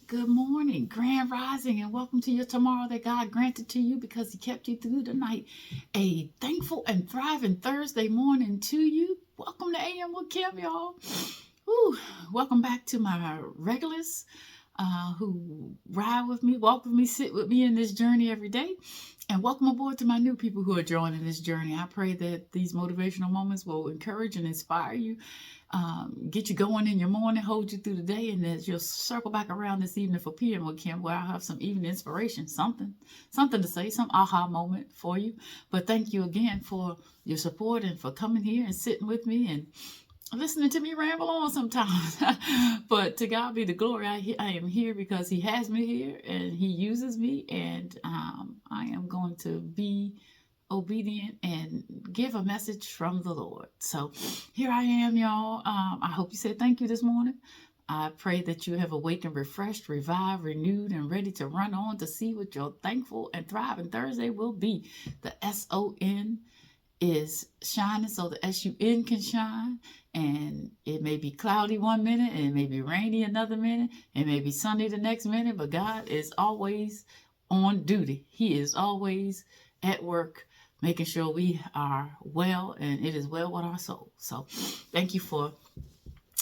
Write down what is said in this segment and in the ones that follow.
Good morning, grand rising, and welcome to your tomorrow that God granted to you because He kept you through the night. A thankful and thriving Thursday morning to you. Welcome to AM with Kim, y'all. Woo. Welcome back to my regulars who ride with me, walk with me, sit with me in this journey every day. And welcome aboard to my new people who are joining this journey. I pray that these motivational moments will encourage and inspire you, get you going in your morning, hold you through the day, and that you'll circle back around this evening for PM with Kim, where I'll have some evening inspiration, something to say, some aha moment for you. But thank you again for your support and for coming here and sitting with me and listening to me ramble on sometimes. But to God be the glory. I am here because He has me here and He uses me, and I am going to be obedient and give a message from the Lord. So here I am, y'all. I hope you said thank you this morning. I pray that you have awakened, refreshed, revived, renewed, and ready to run on to see what your thankful and thriving Thursday will be. The SON is shining so the SUN can shine, and it may be cloudy one minute and it may be rainy another minute, it may be sunny the next minute, but God is always on duty. He is always at work making sure we are well and it is well with our soul. So thank you for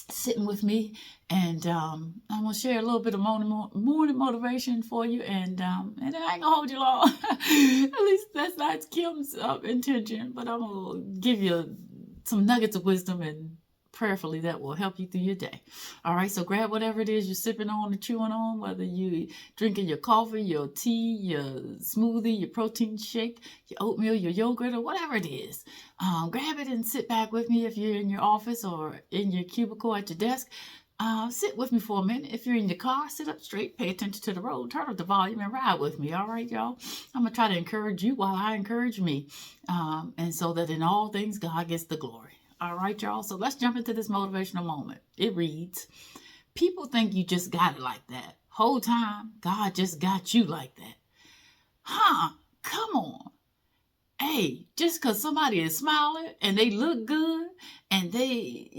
sitting with me, and I'm gonna share a little bit of morning motivation for you, and then I ain't gonna hold you long. At least that's not Kim's intention, but I'm gonna give you some nuggets of wisdom, and prayerfully that will help you through your day. All right, so grab whatever it is you're sipping on or chewing on, whether you drinking your coffee, your tea, your smoothie, your protein shake, your oatmeal, your yogurt, or whatever it is. Grab it and sit back with me if you're in your office or in your cubicle at your desk. Sit with me for a minute. If you're in your car, sit up straight, pay attention to the road, turn up the volume, and ride with me. All right, y'all? I'm going to try to encourage you while I encourage me, and so that in all things, God gets the glory. All right, y'all? So let's jump into this motivational moment. It reads, people think you just got it like that. Whole time, God just got you like that. Come on. Hey, just because somebody is smiling and they look good and they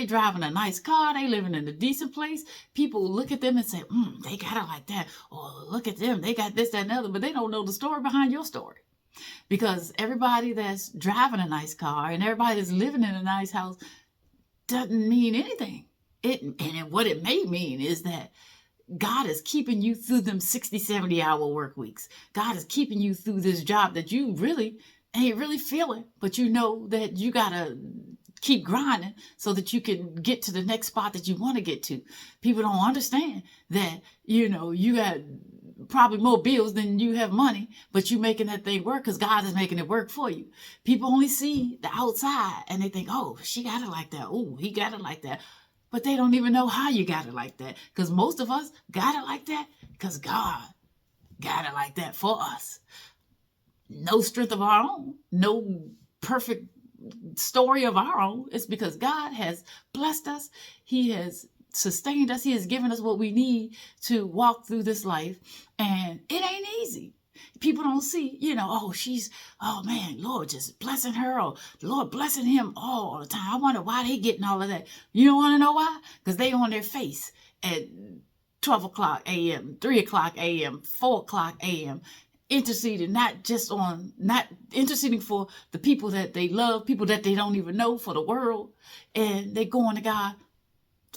driving a nice car, they living in a decent place, people look at them and say, they got it like that. Or look at them, they got this, that, and the other, but they don't know the story behind your story. Because everybody that's driving a nice car and everybody that's living in a nice house doesn't mean anything. What it may mean is that God is keeping you through them 60, 70-hour work weeks. God is keeping you through this job that you really ain't really feeling, but you know that you got to keep grinding so that you can get to the next spot that you want to get to. People don't understand that, you got probably more bills than you have money, but you making that thing work because God is making it work for you. People only see the outside and they think, oh, she got it like that. Oh, he got it like that. But they don't even know how you got it like that, because most of us got it like that because God got it like that for us. No strength of our own, no perfect story of our own. It's because God has blessed us. He has sustained us. He has given us what we need to walk through this life. And it ain't easy. People don't see, oh man, Lord just blessing her, or Lord blessing him all the time. I wonder why they getting all of that. You don't want to know why? Because they on their face at 12 o'clock a.m., 3 o'clock a.m., 4 o'clock a.m., interceding, not interceding for the people that they love, people that they don't even know, for the world. And they going to God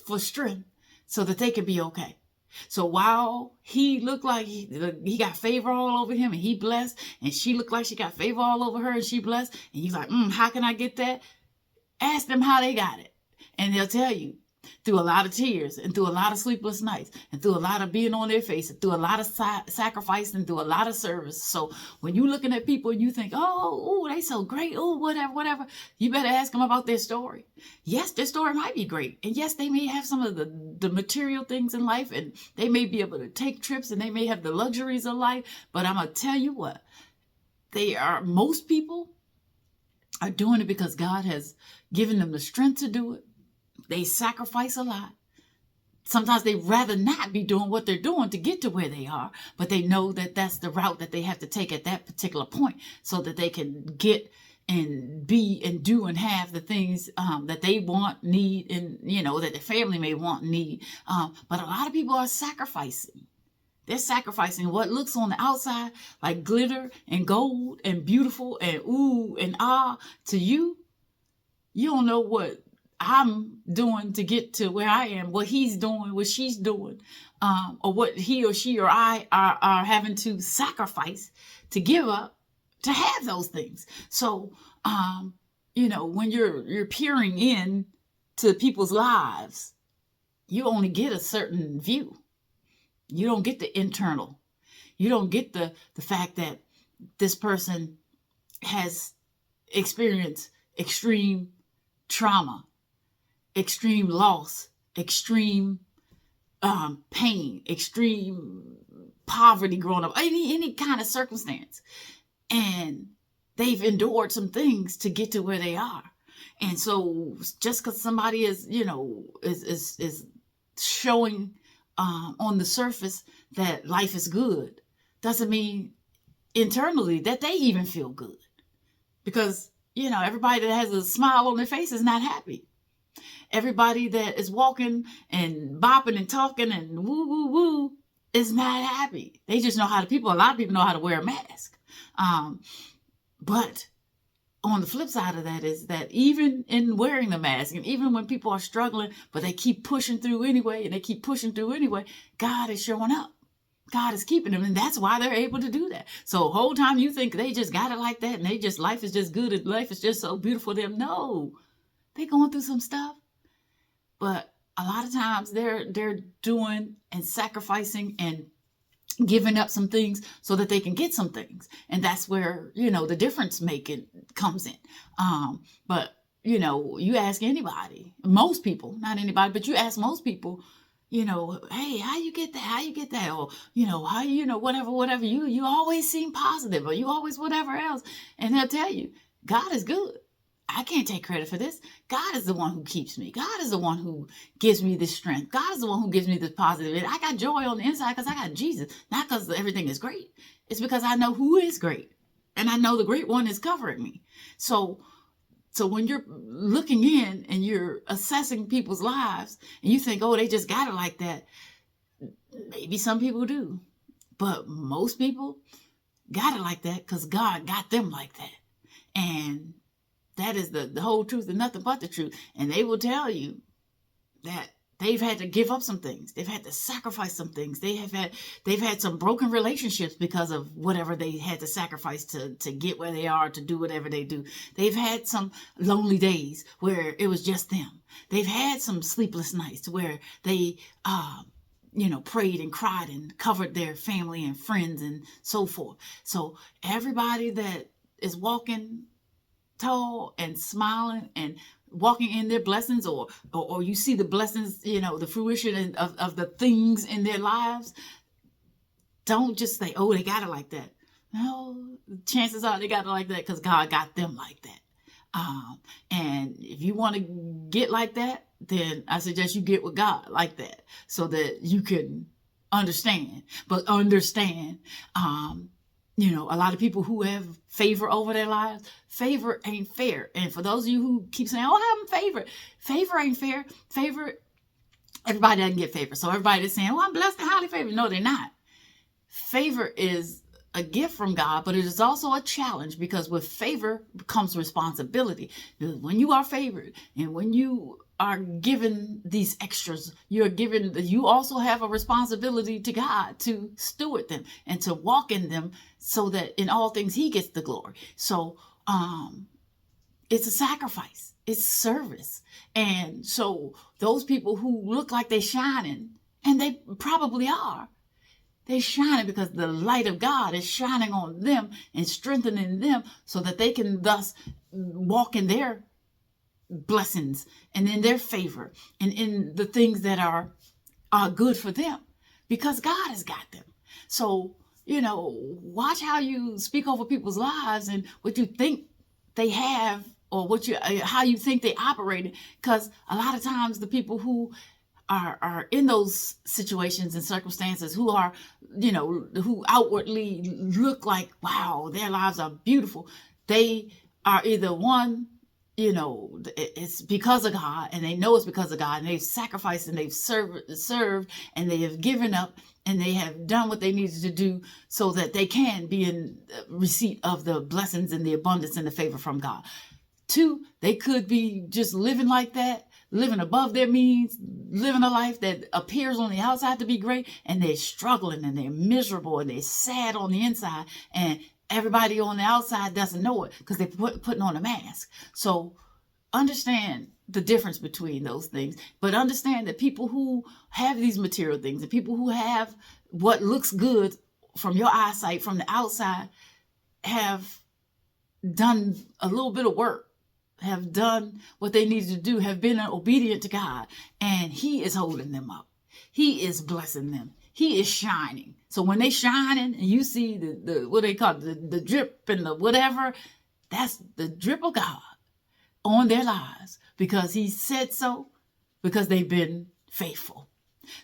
for strength so that they can be okay. So while he looked like he got favor all over him and he blessed, and she looked like she got favor all over her and she blessed, and he's like, how can I get that? Ask them how they got it. And they'll tell you, through a lot of tears and through a lot of sleepless nights and through a lot of being on their face and through a lot of sacrifice and through a lot of service. So when you're looking at people and you think, oh, they so great, oh, whatever, you better ask them about their story. Yes, their story might be great. And yes, they may have some of the material things in life, and they may be able to take trips, and they may have the luxuries of life. But I'm going to tell you what, most people are doing it because God has given them the strength to do it. They sacrifice a lot. Sometimes they'd rather not be doing what they're doing to get to where they are, but they know that that's the route that they have to take at that particular point so that they can get and be and do and have the things that they want, need, and that their family may want and need. But a lot of people are sacrificing. They're sacrificing what looks on the outside like glitter and gold and beautiful and ooh and ah to you. You don't know what I'm doing to get to where I am, what he's doing, what she's doing, or what he or she or I are having to sacrifice to give up to have those things. So, when you're peering in to people's lives, you only get a certain view. You don't get the internal. You don't get the fact that this person has experienced extreme trauma, extreme loss, extreme pain, extreme poverty growing up, any kind of circumstance. And they've endured some things to get to where they are. And so just because somebody is showing on the surface that life is good doesn't mean internally that they even feel good. Because, everybody that has a smile on their face is not happy. Everybody that is walking and bopping and talking and woo, woo, woo is not happy. They just know a lot of people know how to wear a mask. But on the flip side of that is that even in wearing the mask and even when people are struggling, but they keep pushing through anyway, God is showing up. God is keeping them. And that's why they're able to do that. So the whole time you think they just got it like that and life is just good and life is just so beautiful to them. No, they're going through some stuff. But a lot of times they're doing and sacrificing and giving up some things so that they can get some things. And that's where, the difference making comes in. But, you ask anybody, most people, not anybody, but you ask most people, hey, how you get that? How you get that? Or, how, whatever, you always seem positive or you always whatever else. And they'll tell you, God is good. I can't take credit for this. God is the one who keeps me. God is the one who gives me this strength. God is the one who gives me this positive. I got joy on the inside because I got Jesus, not because everything is great. It's because I know who is great. And I know the great one is covering me. So when you're looking in and you're assessing people's lives and you think, oh, they just got it like that. Maybe some people do. But most people got it like that because God got them like that. And that is the whole truth and nothing but the truth. And they will tell you that they've had to give up some things. They've had to sacrifice some things. They've had some broken relationships because of whatever they had to sacrifice to get where they are, to do whatever they do. They've had some lonely days where it was just them. They've had some sleepless nights where they, prayed and cried and covered their family and friends and so forth. So everybody that is walking tall and smiling and walking in their blessings or you see the blessings, the fruition of the things in their lives, don't just say, oh, they got it like that. No, chances are they got it like that because God got them like that. And if you want to get like that, then I suggest you get with God like that so that you can understand. But understand, a lot of people who have favor over their lives, favor ain't fair. And for those of you who keep saying, oh, I'm favor ain't fair. Favor, everybody doesn't get favor. So everybody that's saying, oh, I'm blessed and highly favored. No, they're not. Favor is a gift from God, but it is also a challenge because with favor comes responsibility. Because when you are favored and when you are given these extras, you also have a responsibility to God to steward them and to walk in them so that in all things he gets the glory. So it's a sacrifice, it's service. And so those people who look like they're shining, and they probably are, they're shining because the light of God is shining on them and strengthening them so that they can thus walk in their blessings and in their favor and in the things that are good for them because God has got them. So, watch how you speak over people's lives and what you think they have or how you think they operate. Because a lot of times the people who are in those situations and circumstances who are, who outwardly look like, wow, their lives are beautiful. They are either one, it's because of God, and they know it's because of God, and they've sacrificed and they've served, and they have given up, and they have done what they needed to do so that they can be in receipt of the blessings and the abundance and the favor from God. Two, they could be just living like that, living above their means, living a life that appears on the outside to be great, and they're struggling and they're miserable and they're sad on the inside, and everybody on the outside doesn't know it because they're putting on a mask. So understand the difference between those things, but understand that people who have these material things and people who have what looks good from your eyesight from the outside have done a little bit of work, have done what they needed to do, have been obedient to God, and He is holding them up. He is blessing them. He is shining. So when they shining and you see the what they call it, the drip and the whatever, that's the drip of God on their lives because He said so, because they've been faithful.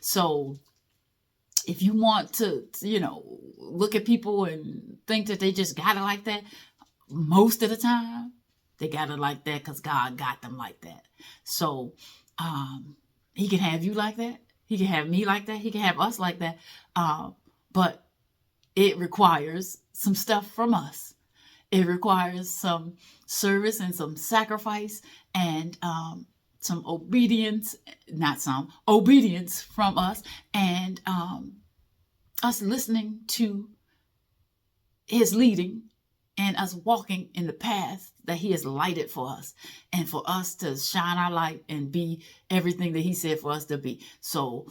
So if you want to, look at people and think that they just got it like that, most of the time, they got it like that because God got them like that. So He can have you like that. He can have me like that. He can have us like that. But it requires some stuff from us. It requires some service and some sacrifice and some obedience, obedience from us, and us listening to His leading and us walking in the path that He has lighted for us, and for us to shine our light and be everything that He said for us to be. So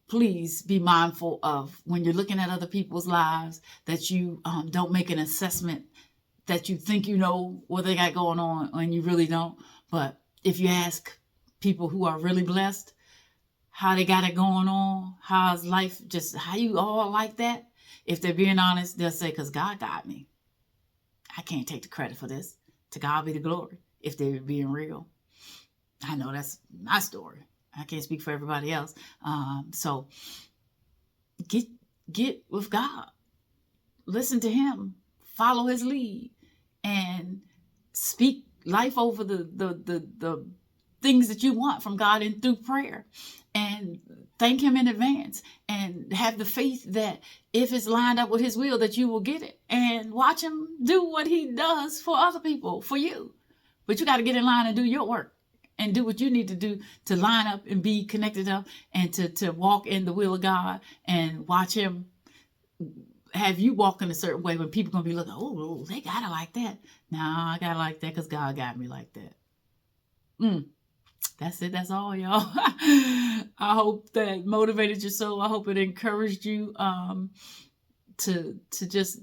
please be mindful of when you're looking at other people's lives that you don't make an assessment that you think you know what they got going on and you really don't. But if you ask people who are really blessed how they got it going on, how's life, just how you all like that, if they're being honest, they'll say, because God got me. I can't take the credit for this. To God be the glory, if they're being real. I know that's my story. I can't speak for everybody else. So get with God. Listen to Him. Follow His lead. And speak life over the things that you want from God and through prayer. And thank Him in advance. And have the faith that if it's lined up with His will, that you will get it. And watch Him do what He does for other people, for you. But you got to get in line and do your work. And do what you need to do to line up and be connected up and to walk in the will of God and watch Him have you walk in a certain way when people going to be looking, oh, they got it like that. Nah, I got it like that because God got me like that. That's it. That's all, y'all. I hope that motivated your soul. I hope it encouraged you to just,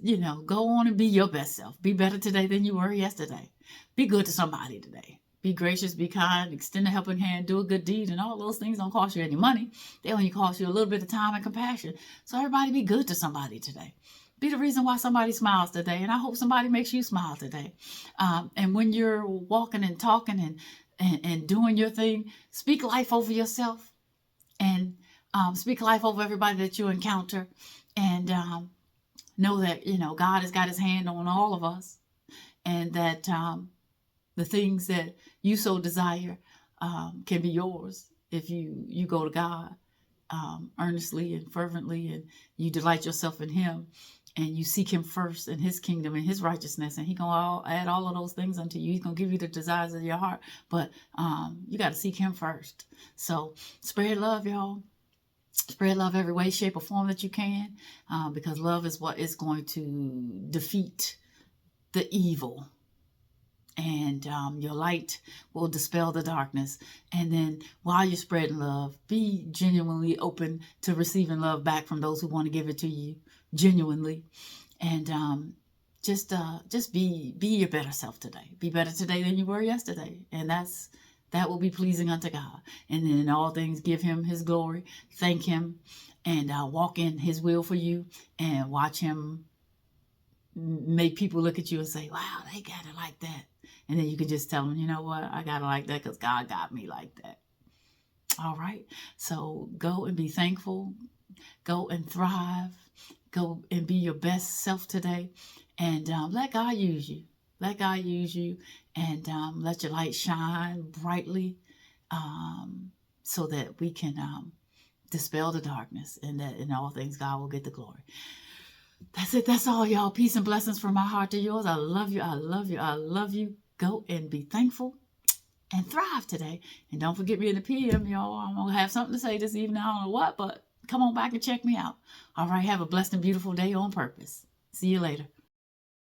go on and be your best self. Be better today than you were yesterday. Be good to somebody today. Be gracious, be kind, extend a helping hand, do a good deed, and all those things don't cost you any money. They only cost you a little bit of time and compassion. So everybody be good to somebody today. Be the reason why somebody smiles today, and I hope somebody makes you smile today. And when you're walking and talking and doing your thing, speak life over yourself and speak life over everybody that you encounter. And know that, God has got His hand on all of us, and that the things that you so desire can be yours if you go to God earnestly and fervently, and you delight yourself in Him, and you seek Him first and His kingdom and His righteousness, and He gonna add all of those things unto you. He's gonna give you the desires of your heart, but you got to seek Him first. So spread love, y'all. Spread love every way, shape, or form that you can, because love is what is going to defeat the evil. And your light will dispel the darkness. And then while you're spreading love, be genuinely open to receiving love back from those who want to give it to you genuinely. And just be your better self today. Be better today than you were yesterday. And that will be pleasing unto God. And then in all things, give Him His glory. Thank Him. And walk in His will for you. And watch Him make people look at you and say, wow, they got it like that. And then you can just tell them, you know what? I got it like that because God got me like that. All right. So go and be thankful. Go and thrive. Go and be your best self today. And let God use you. Let God use you, and let your light shine brightly, so that we can dispel the darkness, and that in all things God will get the glory. That's it. That's all, y'all. Peace and blessings from my heart to yours. I love you. I love you. I love you. Go and be thankful and thrive today. And don't forget me in the PM, y'all. I'm going to have something to say this evening. I don't know what, but come on back and check me out. All right. Have a blessed and beautiful day on purpose. See you later.